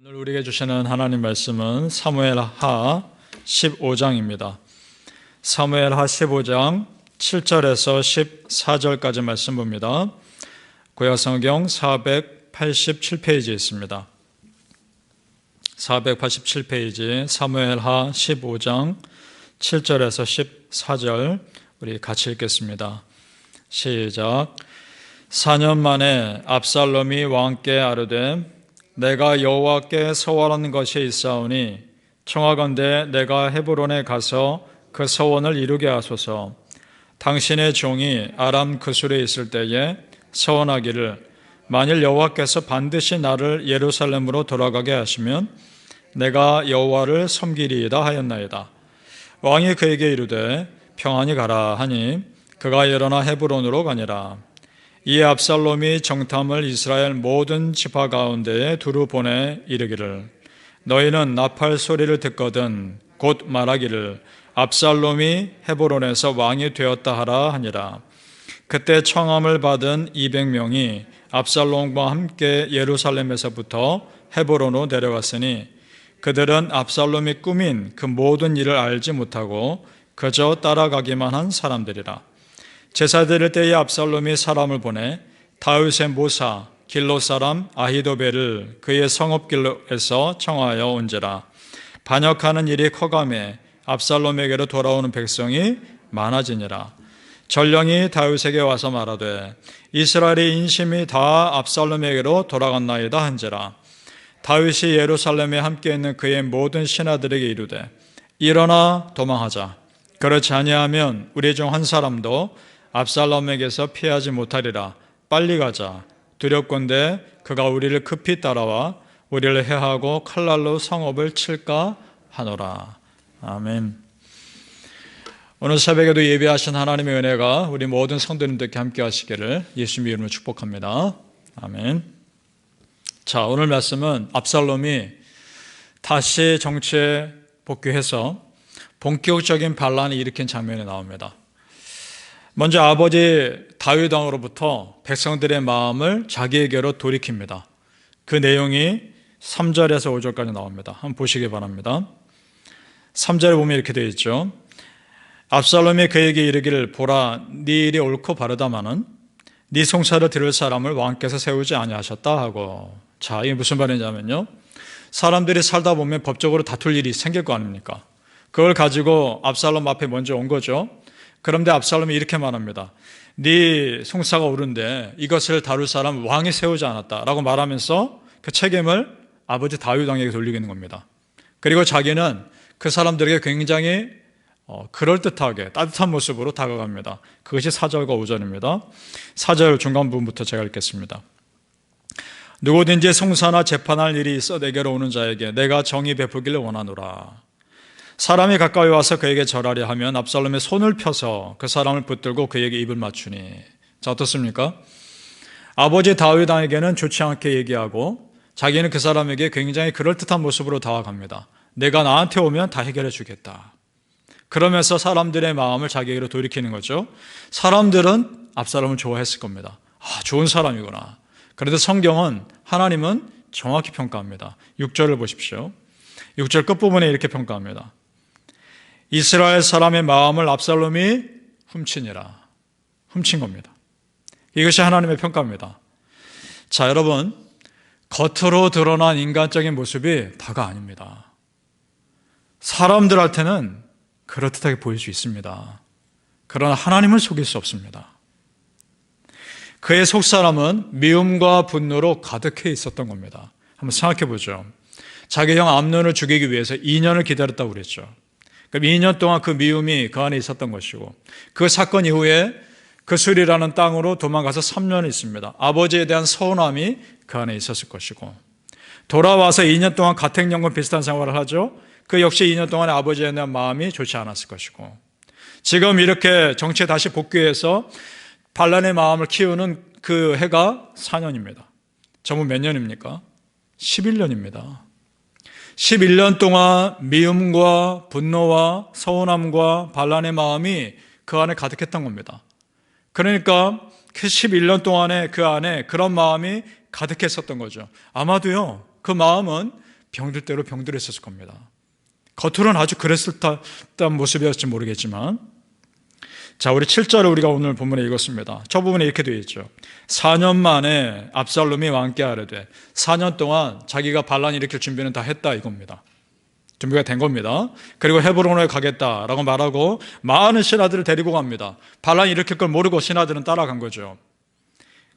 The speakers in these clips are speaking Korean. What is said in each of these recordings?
오늘 우리에게 주시는 하나님 말씀은 사무엘하 15장입니다. 사무엘하 15장 7절에서 14절까지 말씀 봅니다. 구약성경 487페이지에 있습니다. 487페이지 사무엘하 15장 7절에서 14절 우리 같이 읽겠습니다. 시작. 4년 만에 압살롬이 왕께 아뢰되 내가 여호와께 서원한 것이 있사오니 청하건대 내가 헤브론에 가서 그 서원을 이루게 하소서. 당신의 종이 아람 그술에 있을 때에 서원하기를 만일 여호와께서 반드시 나를 예루살렘으로 돌아가게 하시면 내가 여호와를 섬기리이다 하였나이다. 왕이 그에게 이르되 평안히 가라 하니 그가 일어나 헤브론으로 가니라. 이에 압살롬이 정탐을 이스라엘 모든 지파 가운데에 두루 보내 이르기를 너희는 나팔 소리를 듣거든 곧 말하기를 압살롬이 헤브론에서 왕이 되었다 하라 하니라. 그때 청함을 받은 200명이 압살롬과 함께 예루살렘에서부터 헤브론으로 내려갔으니 그들은 압살롬이 꾸민 그 모든 일을 알지 못하고 그저 따라가기만 한 사람들이라. 제사 드릴 때에 압살롬이 사람을 보내 다윗의 모사 길롯 사람 아히도벨을 그의 성읍 길롯에서 청하여 온지라. 반역하는 일이 커가매 압살롬에게로 돌아오는 백성이 많아지니라. 전령이 다윗에게 와서 말하되 이스라엘의 인심이 다 압살롬에게로 돌아갔나이다 한지라. 다윗이 예루살렘에 함께 있는 그의 모든 신하들에게 이르되 일어나 도망하자. 그렇지 아니하면 우리 중 한 사람도 압살롬에게서 피하지 못하리라. 빨리 가자. 두렵건대 그가 우리를 급히 따라와 우리를 해하고 칼날로 성읍을 칠까 하노라. 아멘. 오늘 새벽에도 예배하신 하나님의 은혜가 우리 모든 성도님들께 함께 하시기를 예수님 이름으로 축복합니다. 아멘. 자, 오늘 말씀은 압살롬이 다시 정치에 복귀해서 본격적인 반란을 일으킨 장면이 나옵니다. 먼저 아버지 다윗 왕으로부터 백성들의 마음을 자기에게로 돌이킵니다. 그 내용이 3절에서 5절까지 나옵니다. 한번 보시기 바랍니다. 3절에 보면 이렇게 되어 있죠. 압살롬이 그에게 이르기를 보라 네 일이 옳고 바르다마는 네 송사를 들을 사람을 왕께서 세우지 아니하셨다 하고. 자, 이게 무슨 말이냐면요, 사람들이 살다 보면 법적으로 다툴 일이 생길 거 아닙니까? 그걸 가지고 압살롬 앞에 먼저 온 거죠. 그런데 압살롬이 이렇게 말합니다. 네 송사가 옳은데 이것을 다룰 사람 왕이 세우지 않았다라고 말하면서 그 책임을 아버지 다윗 왕에게 돌리고 있는 겁니다. 그리고 자기는 그 사람들에게 굉장히 그럴듯하게 따뜻한 모습으로 다가갑니다. 그것이 4절과 5절입니다. 4절 중간 부분부터 제가 읽겠습니다. 누구든지 송사나 재판할 일이 있어 내게로 오는 자에게 내가 정의 베푸기를 원하노라. 사람이 가까이 와서 그에게 절하려 하면 압살롬의 손을 펴서 그 사람을 붙들고 그에게 입을 맞추니. 자, 어떻습니까? 아버지 다윗 왕에게는 좋지 않게 얘기하고 자기는 그 사람에게 굉장히 그럴듯한 모습으로 다가갑니다. 내가 나한테 오면 다 해결해 주겠다. 그러면서 사람들의 마음을 자기에게로 돌이키는 거죠. 사람들은 압살롬을 좋아했을 겁니다. 아, 좋은 사람이구나. 그런데 성경은, 하나님은 정확히 평가합니다. 6절을 보십시오. 6절 끝부분에 이렇게 평가합니다. 이스라엘 사람의 마음을 압살롬이 훔치니라. 훔친 겁니다. 이것이 하나님의 평가입니다. 자, 여러분, 겉으로 드러난 인간적인 모습이 다가 아닙니다. 사람들한테는 그렇듯하게 보일 수 있습니다. 그러나 하나님은 속일 수 없습니다. 그의 속사람은 미움과 분노로 가득해 있었던 겁니다. 한번 생각해 보죠. 자기 형 암논을 죽이기 위해서 2년을 기다렸다고 그랬죠. 그럼 2년 동안 그 미움이 그 안에 있었던 것이고, 그 사건 이후에 그술이라는 땅으로 도망가서 3년을 있습니다. 아버지에 대한 서운함이 그 안에 있었을 것이고, 돌아와서 2년 동안 가택연금 비슷한 생활을 하죠. 그 역시 2년 동안에 아버지에 대한 마음이 좋지 않았을 것이고, 지금 이렇게 정치에 다시 복귀해서 반란의 마음을 키우는 그 해가 4년입니다. 전부 몇 년입니까? 11년입니다. 11년 동안 미움과 분노와 서운함과 반란의 마음이 그 안에 가득했던 겁니다. 그러니까 그 11년 동안에 그 안에 그런 마음이 가득했었던 거죠. 아마도요, 그 마음은 병들 대로 병들었을 겁니다. 겉으로는 아주 그랬을 듯한 모습이었을지 모르겠지만, 자, 우리 7절을 우리가 오늘 본문에 읽었습니다. 저 부분에 이렇게 되어 있죠. 4년 만에 압살롬이 왕께 아뢰되, 4년 동안 자기가 반란 일으킬 준비는 다 했다 이겁니다. 준비가 된 겁니다. 그리고 헤브론에 가겠다라고 말하고 많은 신하들을 데리고 갑니다. 반란 일으킬 걸 모르고 신하들은 따라간 거죠.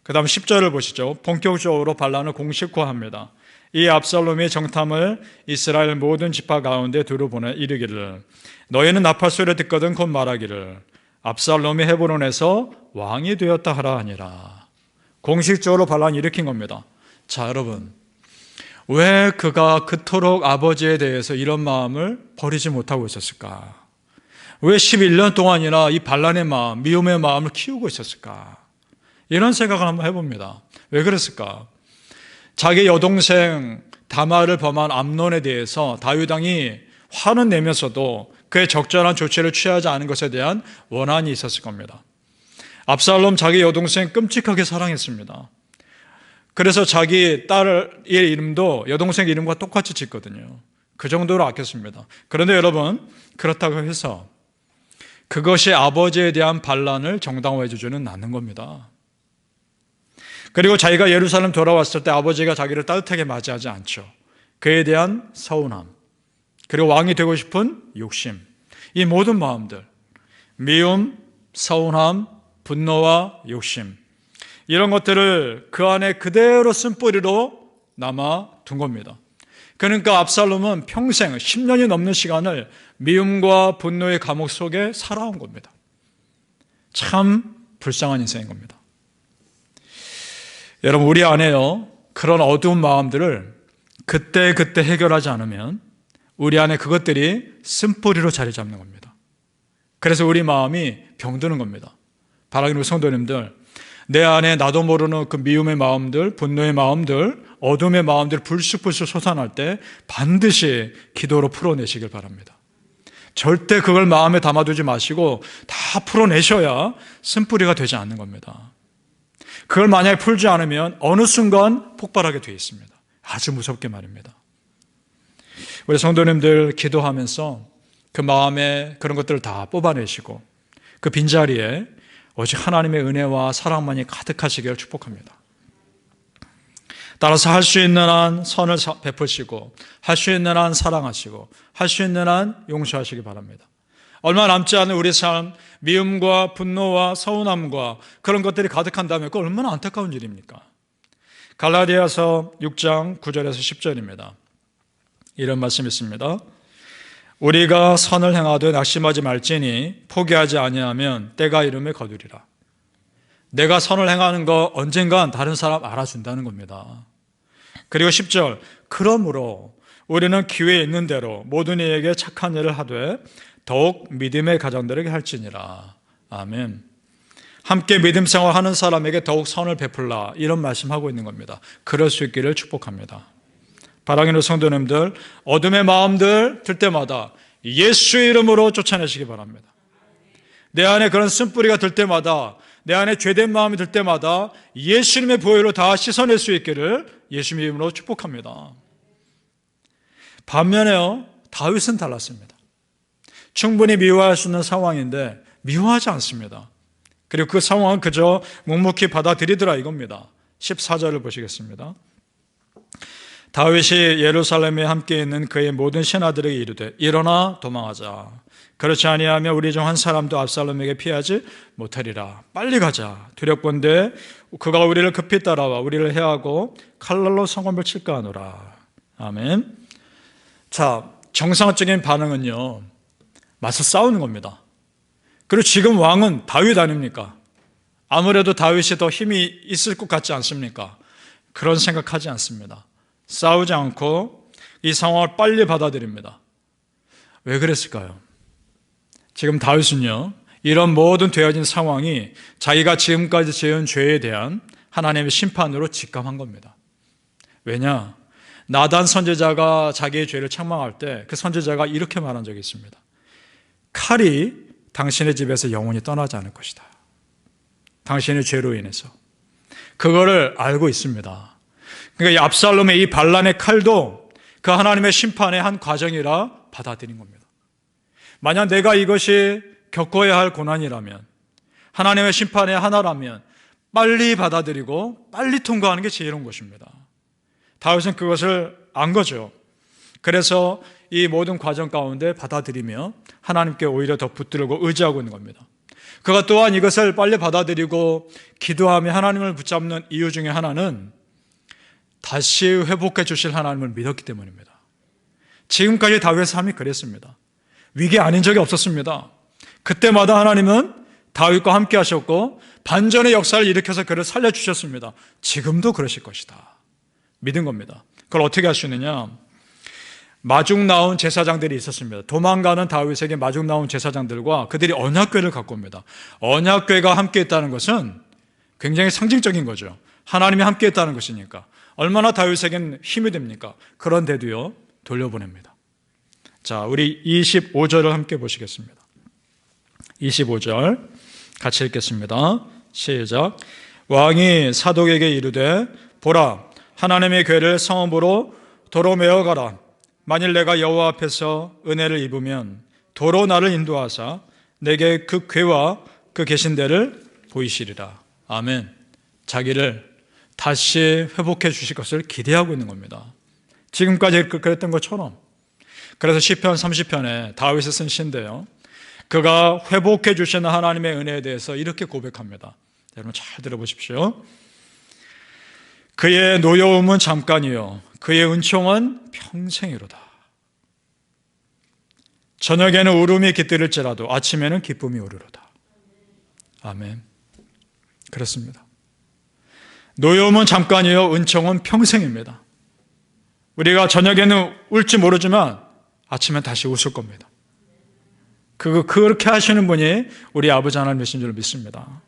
그 다음 10절을 보시죠. 본격적으로 반란을 공식화합니다. 이 압살롬의 정탐을 이스라엘 모든 지파 가운데 두루 보내 이르기를, 너희는 나팔 소리를 듣거든 곧 말하기를, 압살롬이 헤브론에서 왕이 되었다 하라 하니라. 공식적으로 반란을 일으킨 겁니다. 자, 여러분, 왜 그가 그토록 아버지에 대해서 이런 마음을 버리지 못하고 있었을까? 왜 11년 동안이나 이 반란의 마음, 미움의 마음을 키우고 있었을까? 이런 생각을 한번 해봅니다. 왜 그랬을까? 자기 여동생 다말을 범한 암논에 대해서 다윗 왕이 화는 내면서도 그의 적절한 조치를 취하지 않은 것에 대한 원한이 있었을 겁니다. 압살롬 자기 여동생 끔찍하게 사랑했습니다. 그래서 자기 딸의 이름도 여동생 이름과 똑같이 짓거든요. 그 정도로 아꼈습니다. 그런데 여러분, 그렇다고 해서 그것이 아버지에 대한 반란을 정당화해 주지는 않는 겁니다. 그리고 자기가 예루살렘 돌아왔을 때 아버지가 자기를 따뜻하게 맞이하지 않죠. 그에 대한 서운함, 그리고 왕이 되고 싶은 욕심, 이 모든 마음들, 미움, 서운함, 분노와 욕심, 이런 것들을 그 안에 그대로 쓴뿌리로 남아둔 겁니다. 그러니까 압살롬은 평생 10년이 넘는 시간을 미움과 분노의 감옥 속에 살아온 겁니다. 참 불쌍한 인생인 겁니다. 여러분, 우리 안에요, 그런 어두운 마음들을 그때그때 해결하지 않으면 우리 안에 그것들이 쓴뿌리로 자리 잡는 겁니다. 그래서 우리 마음이 병드는 겁니다. 바라기는 성도님들, 내 안에 나도 모르는 그 미움의 마음들, 분노의 마음들, 어둠의 마음들 불쑥불쑥 솟아날 때 반드시 기도로 풀어내시길 바랍니다. 절대 그걸 마음에 담아두지 마시고 다 풀어내셔야 쓴뿌리가 되지 않는 겁니다. 그걸 만약에 풀지 않으면 어느 순간 폭발하게 되어 있습니다. 아주 무섭게 말입니다. 우리 성도님들 기도하면서 그 마음에 그런 것들을 다 뽑아내시고 그 빈자리에 오직 하나님의 은혜와 사랑만이 가득하시기를 축복합니다. 따라서 할 수 있는 한 선을 베푸시고, 할 수 있는 한 사랑하시고, 할 수 있는 한 용서하시기 바랍니다. 얼마 남지 않은 우리 삶, 미움과 분노와 서운함과 그런 것들이 가득한다면 그거 얼마나 안타까운 일입니까? 갈라디아서 6장 9절에서 10절입니다. 이런 말씀이 있습니다. 우리가 선을 행하되 낙심하지 말지니 포기하지 아니하면 때가 이름에 거두리라. 내가 선을 행하는 거 언젠간 다른 사람 알아준다는 겁니다. 그리고 10절, 그러므로 우리는 기회 있는 대로 모든 이에게 착한 일을 하되 더욱 믿음의 가정들에게 할지니라. 아멘. 함께 믿음 생활하는 사람에게 더욱 선을 베풀라, 이런 말씀하고 있는 겁니다. 그럴 수 있기를 축복합니다. 사랑하는 성도님들, 어둠의 마음들 들 때마다 예수의 이름으로 쫓아내시기 바랍니다. 내 안에 그런 쓴뿌리가 들 때마다, 내 안에 죄된 마음이 들 때마다 예수님의 보혈로 다 씻어낼 수 있기를 예수님의 이름으로 축복합니다. 반면에요, 다윗은 달랐습니다. 충분히 미워할 수 있는 상황인데 미워하지 않습니다. 그리고 그 상황은 그저 묵묵히 받아들이더라 이겁니다. 14절을 보시겠습니다. 다윗이 예루살렘에 함께 있는 그의 모든 신하들에게 이르되 일어나 도망하자. 그렇지 아니하면 우리 중 한 사람도 압살롬에게 피하지 못하리라. 빨리 가자. 두렵건대 그가 우리를 급히 따라와 우리를 해하고 칼날로 성읍을 칠까 하노라. 아멘. 자, 정상적인 반응은요, 맞서 싸우는 겁니다. 그리고 지금 왕은 다윗 아닙니까? 아무래도 다윗이 더 힘이 있을 것 같지 않습니까? 그런 생각하지 않습니다. 싸우지 않고 이 상황을 빨리 받아들입니다. 왜 그랬을까요? 지금 다윗은요, 이런 모든 되어진 상황이 자기가 지금까지 지은 죄에 대한 하나님의 심판으로 직감한 겁니다. 왜냐? 나단 선지자가 자기의 죄를 책망할 때 그 선지자가 이렇게 말한 적이 있습니다. 칼이 당신의 집에서 영원히 떠나지 않을 것이다. 당신의 죄로 인해서. 그거를 알고 있습니다. 그러니까 이 압살롬의 이 반란의 칼도 그 하나님의 심판의 한 과정이라 받아들인 겁니다. 만약 내가 이것이 겪어야 할 고난이라면, 하나님의 심판의 하나라면 빨리 받아들이고 빨리 통과하는 게 지혜로운 것입니다. 다윗은 그것을 안 거죠. 그래서 이 모든 과정 가운데 받아들이며 하나님께 오히려 더 붙들고 의지하고 있는 겁니다. 그가 또한 이것을 빨리 받아들이고 기도하며 하나님을 붙잡는 이유 중에 하나는 다시 회복해 주실 하나님을 믿었기 때문입니다. 지금까지 다윗의 삶이 그랬습니다. 위기 아닌 적이 없었습니다. 그때마다 하나님은 다윗과 함께 하셨고 반전의 역사를 일으켜서 그를 살려주셨습니다. 지금도 그러실 것이다. 믿은 겁니다. 그걸 어떻게 하시느냐? 마중 나온 제사장들이 있었습니다. 도망가는 다윗에게 마중 나온 제사장들과 그들이 언약궤를 갖고 옵니다. 언약궤가 함께 있다는 것은 굉장히 상징적인 거죠. 하나님이 함께 있다는 것이니까. 얼마나 다윗에겐 힘이 됩니까? 그런데도요, 돌려보냅니다. 자, 우리 25절을 함께 보시겠습니다. 25절 같이 읽겠습니다. 시작. 왕이 사독에게 이르되 보라, 하나님의 궤를 성읍으로 도로 메어 가라. 만일 내가 여호와 앞에서 은혜를 입으면 도로 나를 인도하사 내게 그 궤와 그 계신 데를 보이시리라. 아멘. 자기를 다시 회복해 주실 것을 기대하고 있는 겁니다. 지금까지 그랬던 것처럼. 그래서 시편 30편에 다윗이 쓴 시인데요, 그가 회복해 주시는 하나님의 은혜에 대해서 이렇게 고백합니다. 여러분 잘 들어보십시오. 그의 노여움은 잠깐이요 그의 은총은 평생이로다. 저녁에는 울음이 깃들일지라도 아침에는 기쁨이 오르로다. 아멘. 그렇습니다. 노여움은 잠깐이요 은총은 평생입니다. 우리가 저녁에는 울지 모르지만 아침엔 다시 웃을 겁니다. 그렇게 하시는 분이 우리 아버지 하나님이신 줄 믿습니다.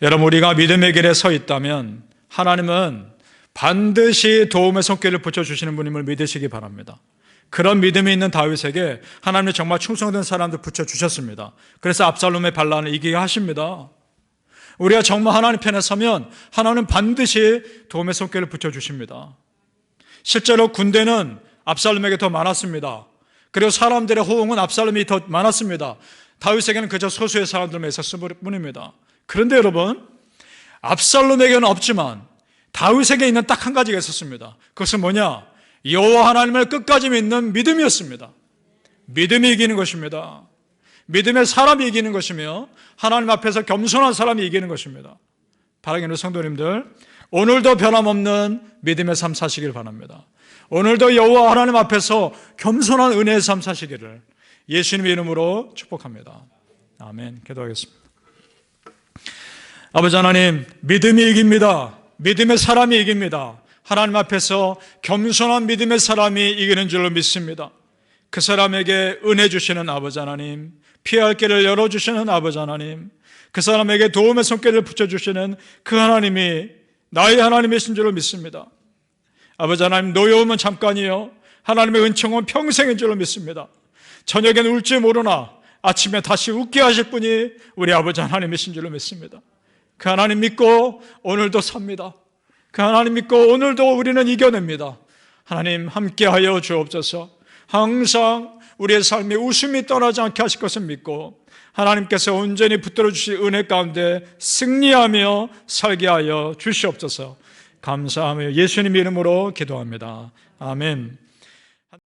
여러분, 우리가 믿음의 길에 서 있다면 하나님은 반드시 도움의 손길을 붙여주시는 분임을 믿으시기 바랍니다. 그런 믿음이 있는 다윗에게 하나님이 정말 충성된 사람들 붙여주셨습니다. 그래서 압살롬의 반란을 이기게 하십니다. 우리가 정말 하나님 편에 서면 하나님은 반드시 도움의 손길을 붙여주십니다. 실제로 군대는 압살롬에게 더 많았습니다. 그리고 사람들의 호응은 압살롬이 더 많았습니다. 다윗에게는 그저 소수의 사람들만 있었을 뿐입니다. 그런데 여러분, 압살롬에게는 없지만 다윗에게 있는 딱 한 가지가 있었습니다. 그것은 뭐냐? 여호와 하나님을 끝까지 믿는 믿음이었습니다. 믿음이 이기는 것입니다. 믿음의 사람이 이기는 것이며 하나님 앞에서 겸손한 사람이 이기는 것입니다. 사랑하는 성도님들, 오늘도 변함없는 믿음의 삶 사시길 바랍니다. 오늘도 여호와 하나님 앞에서 겸손한 은혜의 삶 사시기를 예수님의 이름으로 축복합니다. 아멘. 기도하겠습니다. 아버지 하나님, 믿음이 이깁니다. 믿음의 사람이 이깁니다. 하나님 앞에서 겸손한 믿음의 사람이 이기는 줄로 믿습니다. 그 사람에게 은혜 주시는 아버지 하나님, 피할 길을 열어주시는 아버지 하나님, 그 사람에게 도움의 손길을 붙여주시는 그 하나님이 나의 하나님이신 줄로 믿습니다. 아버지 하나님, 노여움은 잠깐이요 하나님의 은총은 평생인 줄로 믿습니다. 저녁엔 울지 모르나 아침에 다시 웃게 하실 분이 우리 아버지 하나님이신 줄로 믿습니다. 그 하나님 믿고 오늘도 삽니다. 그 하나님 믿고 오늘도 우리는 이겨냅니다. 하나님 함께하여 주옵소서. 항상 우리의 삶에 웃음이 떠나지 않게 하실 것을 믿고 하나님께서 온전히 붙들어 주실 은혜 가운데 승리하며 살게 하여 주시옵소서. 감사하며 예수님 이름으로 기도합니다. 아멘.